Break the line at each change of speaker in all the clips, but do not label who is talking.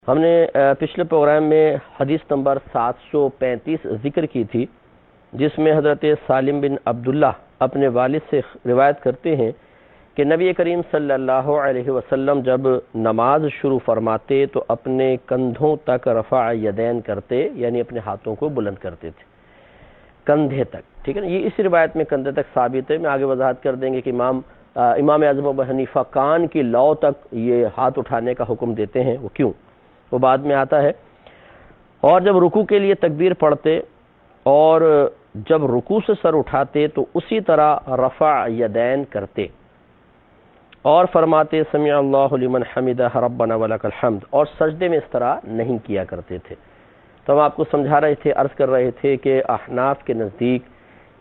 ہم نے پچھلے پروگرام میں حدیث نمبر 735 ذکر کی تھی، جس میں حضرت سالم بن عبداللہ اپنے والد سے روایت کرتے ہیں کہ نبی کریم صلی اللہ علیہ وسلم جب نماز شروع فرماتے تو اپنے کندھوں تک رفع یدین کرتے، یعنی اپنے ہاتھوں کو بلند کرتے تھے کندھے تک. ٹھیک ہے نا، یہ اس روایت میں کندھے تک ثابت ہے. میں آگے وضاحت کر دیں گے کہ امام اعظم ابو حنیفہ کان کی لو تک یہ ہاتھ اٹھانے کا حکم دیتے ہیں، وہ کیوں، وہ بعد میں آتا ہے. اور جب رکوع کے لیے تکبیر پڑھتے اور جب رکوع سے سر اٹھاتے تو اسی طرح رفع یدین کرتے اور فرماتے سمع اللہ لمن حمدہ ربنا ولک الحمد، اور سجدے میں اس طرح نہیں کیا کرتے تھے. تو ہم آپ کو سمجھا رہے تھے، عرض کر رہے تھے کہ احناف کے نزدیک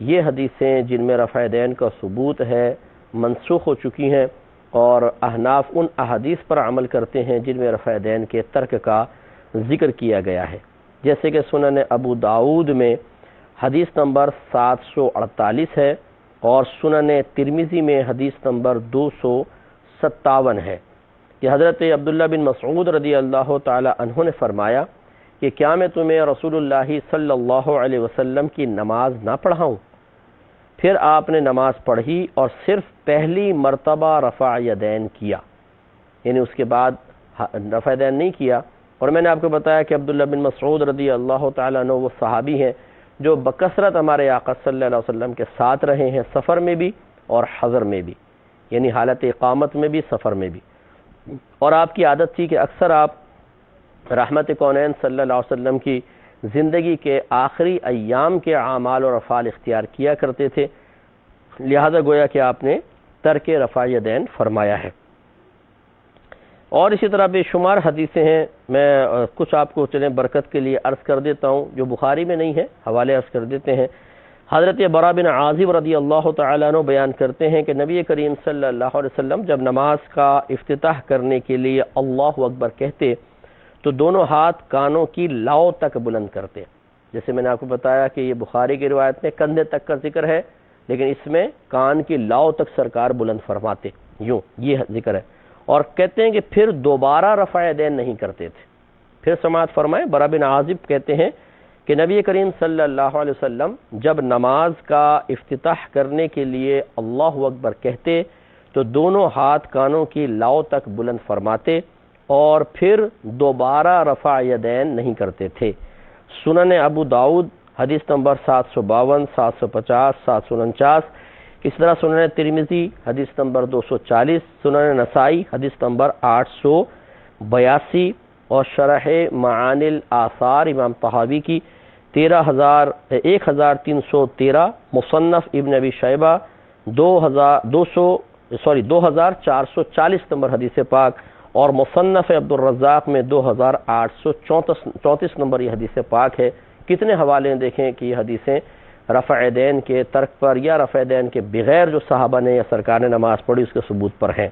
یہ حدیثیں جن میں رفع یدین کا ثبوت ہے منسوخ ہو چکی ہیں، اور احناف ان احادیث پر عمل کرتے ہیں جن میں رفع یدین کے ترک کا ذکر کیا گیا ہے. جیسے کہ سنن ابو داؤد میں حدیث نمبر 748 ہے اور سنن ترمذی میں حدیث نمبر 257 ہے کہ حضرت عبداللہ بن مسعود رضی اللہ تعالی عنہ نے فرمایا کہ کیا میں تمہیں رسول اللہ صلی اللہ علیہ وسلم کی نماز نہ پڑھاؤں؟ پھر آپ نے نماز پڑھی اور صرف پہلی مرتبہ رفع یدین کیا، یعنی اس کے بعد رفع یدین نہیں کیا. اور میں نے آپ کو بتایا کہ عبداللہ بن مسعود رضی اللہ تعالیٰ عنہ وہ صحابی ہیں جو بکثرت ہمارے آقا صلی اللہ علیہ وسلم کے ساتھ رہے ہیں، سفر میں بھی اور حضر میں بھی، یعنی حالت اقامت میں بھی سفر میں بھی. اور آپ کی عادت تھی کہ اکثر آپ رحمت کونین صلی اللہ علیہ وسلم کی زندگی کے آخری ایام کے اعمال اور افعال اختیار کیا کرتے تھے، لہذا گویا کہ آپ نے ترک رفع یدین فرمایا ہے. اور اسی طرح بے شمار حدیثیں ہیں، میں کچھ آپ کو چلیں برکت کے لیے عرض کر دیتا ہوں جو بخاری میں نہیں ہے، حوالے عرض کر دیتے ہیں. حضرت برا بن عازب رضی اللہ تعالیٰ عنہ بیان کرتے ہیں کہ نبی کریم صلی اللہ علیہ وسلم جب نماز کا افتتاح کرنے کے لیے اللہ اکبر کہتے تو دونوں ہاتھ کانوں کی لاؤ تک بلند کرتے. جیسے میں نے آپ کو بتایا کہ یہ بخاری کی روایت میں کندھے تک کا ذکر ہے، لیکن اس میں کان کی لاؤ تک سرکار بلند فرماتے، یوں یہ ذکر ہے. اور کہتے ہیں کہ پھر دوبارہ رفع یدین نہیں کرتے تھے. پھر سماعت فرمائیں، برا بن عازب کہتے ہیں کہ نبی کریم صلی اللہ علیہ وسلم جب نماز کا افتتاح کرنے کے لیے اللہ اکبر کہتے تو دونوں ہاتھ کانوں کی لاؤ تک بلند فرماتے اور پھر دوبارہ رفع یدین نہیں کرتے تھے. سنن ابو داؤد حدیث نمبر 752، 750، 749، اس طرح سنن ترمذی حدیث نمبر 240، سنن نسائی حدیث نمبر 882 اور شرح معانی الاثار امام طحاوی کی 1313، مصنف ابن ابی شیبہ 2440 نمبر حدیث پاک، اور مصنف عبد الرزاق میں 2834 نمبر یہ حدیث پاک ہے. کتنے حوالے دیکھیں کہ یہ حدیثیں رفع یدین کے ترک پر یا رفع یدین کے بغیر جو صحابہ نے یا سرکار نے نماز پڑھی اس کے ثبوت پر ہیں.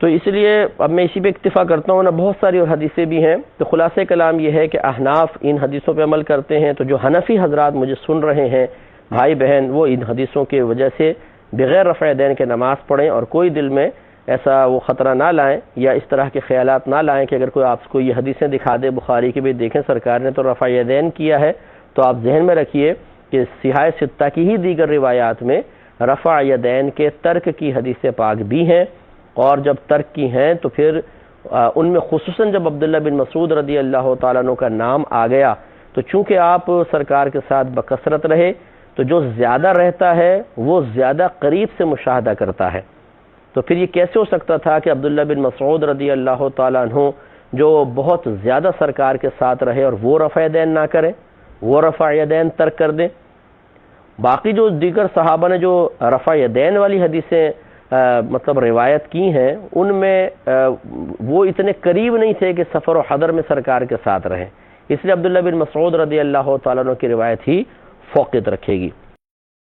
تو اس لیے اب میں اسی پہ اکتفا کرتا ہوں نا، بہت ساری اور حدیثیں بھی ہیں. تو خلاصہ کلام یہ ہے کہ احناف ان حدیثوں پہ عمل کرتے ہیں. تو جو حنفی حضرات مجھے سن رہے ہیں بھائی بہن، وہ ان حدیثوں کی وجہ سے بغیر رفع یدین کے نماز پڑھیں اور کوئی دل میں ایسا وہ خطرہ نہ لائیں یا اس طرح کے خیالات نہ لائیں کہ اگر کوئی آپ کو یہ حدیثیں دکھا دے بخاری کی بھی دیکھیں سرکار نے تو رفع یدین کیا ہے، تو آپ ذہن میں رکھیے کہ صحاح ستہ کی ہی دیگر روایات میں رفع یدین کے ترک کی حدیث پاک بھی ہیں. اور جب ترک کی ہیں تو پھر ان میں خصوصاً جب عبداللہ بن مسعود رضی اللہ تعالیٰ عنہ کا نام آ گیا تو چونکہ آپ سرکار کے ساتھ بکثرت رہے تو جو زیادہ رہتا ہے وہ زیادہ قریب سے مشاہدہ کرتا ہے. تو پھر یہ کیسے ہو سکتا تھا کہ عبداللہ بن مسعود رضی اللہ تعالیٰ عنہ جو بہت زیادہ سرکار کے ساتھ رہے اور وہ رفع یدین نہ کریں، وہ رفع یدین ترک کر دیں؟ باقی جو دیگر صحابہ نے جو رفع یدین والی حدیثیں مطلب روایت کی ہیں ان میں وہ اتنے قریب نہیں تھے کہ سفر و حضر میں سرکار کے ساتھ رہیں، اس لیے عبداللہ بن مسعود رضی اللہ تعالیٰ عنہ کی روایت ہی فوقیت رکھے گی.